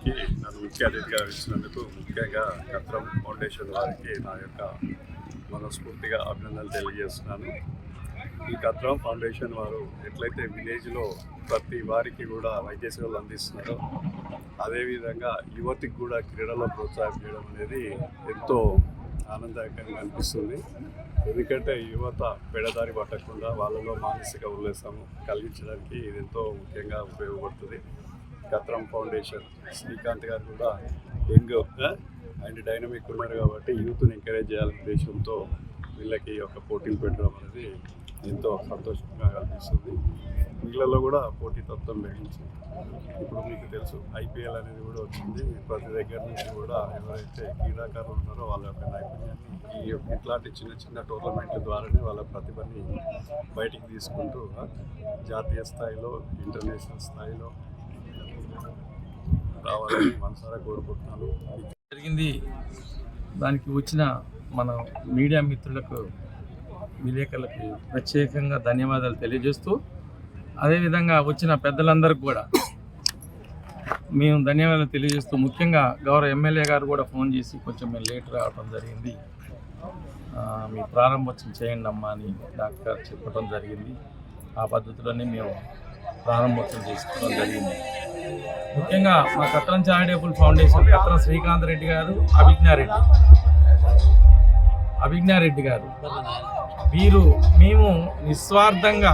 మీటింగ్కి నన్ను ముఖ్య అతిథిగా ఇచ్చినందుకు ముఖ్యంగా కత్రం ఫౌండేషన్ వారికి నా యొక్క మనస్ఫూర్తిగా అభినందనలు తెలియజేస్తున్నాను. ఈ కత్రం ఫౌండేషన్ వారు ఎట్లయితే విలేజ్లో ప్రతి వారికి కూడా వైద్య సేవలు అందిస్తున్నారో అదేవిధంగా యువతికి కూడా క్రీడల్లో ప్రోత్సాహం చేయడం అనేది ఎంతో ఆనందకరంగా అనిపిస్తుంది. ఎందుకంటే యువత పెడదారి పట్టకుండా వాళ్ళలో మానసిక ఉల్లాసం కలిగించడానికి ఇది ఎంతో ముఖ్యంగా ఉపయోగపడుతుంది. కత్రం ఫౌండేషన్ శ్రీకాంత్ గారు కూడా యంగ్ అండ్ డైనమిక్ ఉన్నారు కాబట్టి యూత్ని ఎంకరేజ్ చేయాలనే ఉద్దేశంతో వీళ్ళకి ఒక పోటీలు పెట్టడం అనేది ఎంతో సంతోషంగా అనిపిస్తుంది. వీళ్ళలో కూడా పోటీతత్వం పెంచి ఇప్పుడు మీకు తెలుసు ఐపీఎల్ అనేది కూడా వచ్చింది. ప్రతి దగ్గర నుంచి కూడా ఎవరైతే క్రీడాకారులు ఉన్నారో వాళ్ళ యొక్క నైపుణ్యాన్ని ఇట్లాంటి చిన్న చిన్న టోర్నమెంట్ల ద్వారానే వాళ్ళ ప్రతిభని బయటికి తీసుకుంటూ జాతీయ స్థాయిలో ఇంటర్నేషనల్ స్థాయిలో రావాలని మనసారా కోరుకుంటున్నాను. జరిగింది దానికి వచ్చిన మన మీడియా మిత్రులకు విలేకరులకు ప్రత్యేకంగా ధన్యవాదాలు తెలియజేస్తూ అదేవిధంగా వచ్చిన పెద్దలందరికీ కూడా మేము ధన్యవాదాలు తెలియజేస్తూ ముఖ్యంగా గౌరవ ఎమ్మెల్యే గారు కూడా ఫోన్ చేసి కొంచెం మేము లేట్ రావడం జరిగింది, మీ ప్రారంభోత్సవం చేయండి అమ్మా అని డాక్టర్ గారు చెప్పడం జరిగింది. ఆ పద్ధతిలోనే మేము ప్రారంభోత్సవం చేసుకోవడం జరిగింది. ముఖ్యంగా మా కత్రం చారిటబుల్ ఫౌండేషన్ కత్రం శ్రీకాంత్ రెడ్డి గారు, అభిజ్ఞారెడ్డి గారు వీరు మేము నిస్వార్థంగా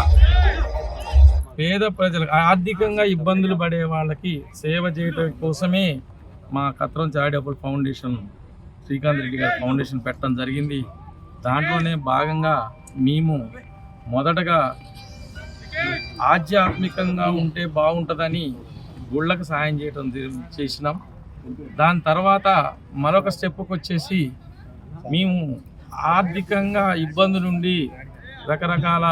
పేద ప్రజలకు ఆర్థికంగా ఇబ్బందులు పడే వాళ్ళకి సేవ చేయడం కోసమే మా కత్రం చారిటబుల్ ఫౌండేషన్ శ్రీకాంత్ రెడ్డి గారి ఫౌండేషన్ పెట్టడం జరిగింది. దాంట్లోనే భాగంగా మేము మొదటగా ఆధ్యాత్మికంగా ఉంటే బాగుంటుందని గుళ్ళకు సహాయం చేసినాం. దాని తర్వాత మరొక స్టెప్కి వచ్చేసి మేము ఆర్థికంగా ఇబ్బంది నుండి రకరకాల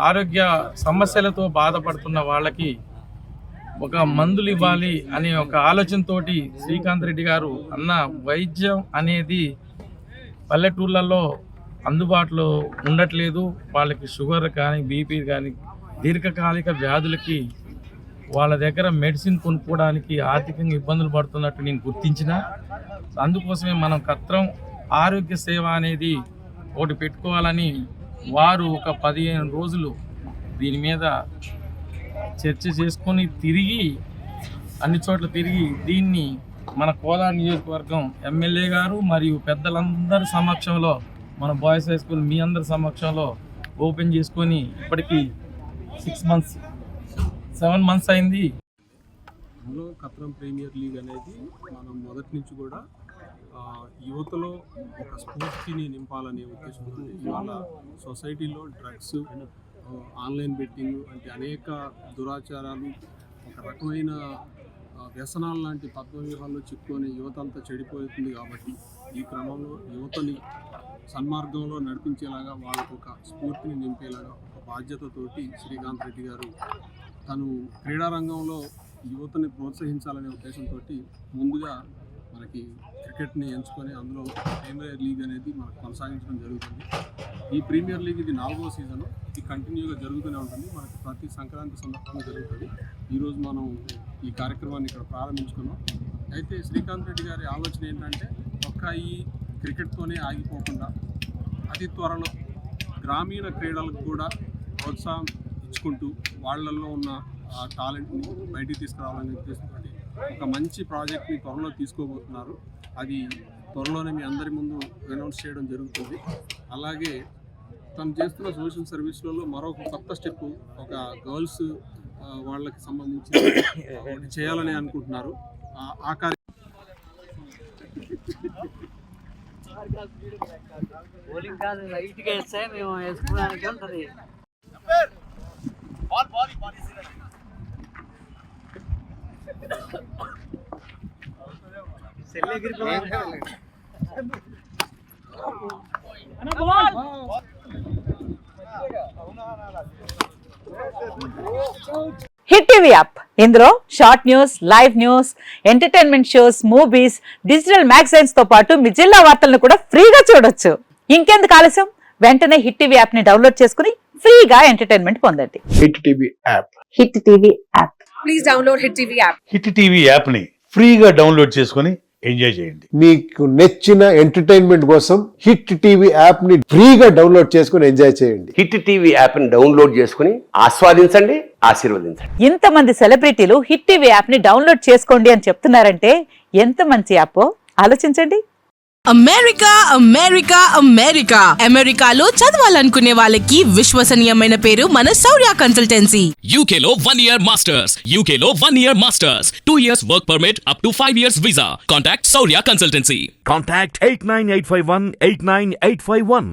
ఆరోగ్య సమస్యలతో బాధపడుతున్న వాళ్ళకి ఒక మందులు ఇవ్వాలి అనే ఒక ఆలోచనతోటి శ్రీకాంత్ రెడ్డి గారు అన్న వైద్యం అనేది పల్లెటూళ్ళల్లో అందుబాటులో ఉండట్లేదు, వాళ్ళకి షుగర్ కానీ బీపీ కానీ దీర్ఘకాలిక వ్యాధులకి వాళ్ళ దగ్గర మెడిసిన్ కొనుక్కోవడానికి ఆర్థికంగా ఇబ్బందులు పడుతున్నట్టు నేను గుర్తించిన. అందుకోసమే మనం కత్రం ఆరోగ్య సేవ అనేది ఒకటి పెట్టుకోవాలని వారు ఒక 15 రోజులు దీని మీద చర్చ చేసుకొని తిరిగి అన్ని చోట్ల తిరిగి దీన్ని మన కోదాడ నియోజకవర్గం ఎమ్మెల్యే గారు మరియు పెద్దలందరి సమక్షంలో మన బాయ్స్ హై స్కూల్ మీ అందరి సమక్షంలో ఓపెన్ చేసుకొని ఇప్పటికీ 7 మంత్స్ అయింది. కత్రం ప్రీమియర్ లీగ్ అనేది మనం మొదటి నుంచి కూడా యువతలో ఒక స్ఫూర్తిని నింపాలనే ఉద్దేశంతో ఇవాళ సొసైటీలో డ్రగ్స్, ఆన్లైన్ బెట్టింగ్ అంటే అనేక దురాచారాలు, ఒక రకమైన వ్యసనాలు లాంటి పద్మవ్యూహాల్లో చిక్కుకొని యువత అంతా చెడిపోతుంది. కాబట్టి ఈ క్రమంలో యువతని సన్మార్గంలో నడిపించేలాగా వాళ్ళకు ఒక స్ఫూర్తిని నింపేలాగా ఒక బాధ్యతతోటి శ్రీకాంత్ రెడ్డి గారు తను క్రీడారంగంలో యువతని ప్రోత్సహించాలనే ఉద్దేశంతో ముందుగా మనకి క్రికెట్ని ఎంచుకొని అందులో ప్రీమియర్ లీగ్ అనేది మనకు కొనసాగించడం జరుగుతుంది. ఈ ప్రీమియర్ లీగ్ ఇది 4వ సీజను, ఇది కంటిన్యూగా జరుగుతూనే ఉంటుంది. మనకి ప్రతి సంక్రాంతి సందర్భంగా జరుగుతుంది. ఈరోజు మనం ఈ కార్యక్రమాన్ని ఇక్కడ ప్రారంభించుకున్నాం. అయితే శ్రీకాంత్ రెడ్డి గారి ఆలోచన ఏంటంటే ఒక్క ఈ క్రికెట్తోనే ఆగిపోకుండా అతి త్వరలో గ్రామీణ క్రీడలకు కూడా ప్రోత్సాహం ఇచ్చుకుంటూ వాళ్ళల్లో ఉన్న టాలెంట్ని బయటికి తీసుకురావాలని ఉద్దేశంతో ఒక మంచి ప్రాజెక్ట్ని త్వరలో తీసుకోబోతున్నారు. అది త్వరలోనే మీ అందరి ముందు అనౌన్స్ చేయడం జరుగుతుంది. అలాగే తను చేస్తున్న సోషల్ సర్వీస్లలో మరొక కొత్త స్టెప్ ఒక గర్ల్స్ వాళ్ళకి సంబంధించి చేయాలని అనుకుంటున్నారు. ఆ హిట్ టీవీ యాప్ ఇందులో short news, live news, entertainment shows, movies, digital magazines తో పాటు మీ జిల్లా వార్తలను కూడా ఫ్రీగా చూడొచ్చు. ఇంకెందుకు ఆలస్యం, వెంటనే హిట్ టీవీ యాప్ ని డౌన్లోడ్ చేసుకుని ఫ్రీగా ఎంటర్టైన్మెంట్ పొందండి. Hit TV app. Hit TV app please download Hit TV app. Hit TV యాప్ని ఫ్రీగా డౌన్లోడ్ చేసుకొని ఎంజాయ్ చేయండి. మీకు నచ్చిన ఎంటర్టైన్మెంట్ కోసం హిట్ టీవీ యాప్ ని ఫ్రీగా డౌన్లోడ్ చేసుకుని ఎంజాయ్ చేయండి. హిట్ టీవీ యాప్ని డౌన్లోడ్ చేసుకుని ఆస్వాదించండి, ఆశీర్వదించండి. ఇంతమంది సెలబ్రిటీలు హిట్ టీవీ యాప్ ని డౌన్లోడ్ చేసుకోండి అని చెప్తున్నారంటే ఎంత మంచి యాప్ ఆలోచించండి. అమెరికా అమెరికా అమెరికా అమెరికాలో చదవాలనుకునే వాళ్ళకి విశ్వసనీయమైన పేరు మన శౌర్య కన్సల్టెన్సీ. UK లో 1 year masters, UK లో 1 year masters, 2 years work permit up to 5 years visa. Contact Saurya Consultancy. Contact 89851 89851.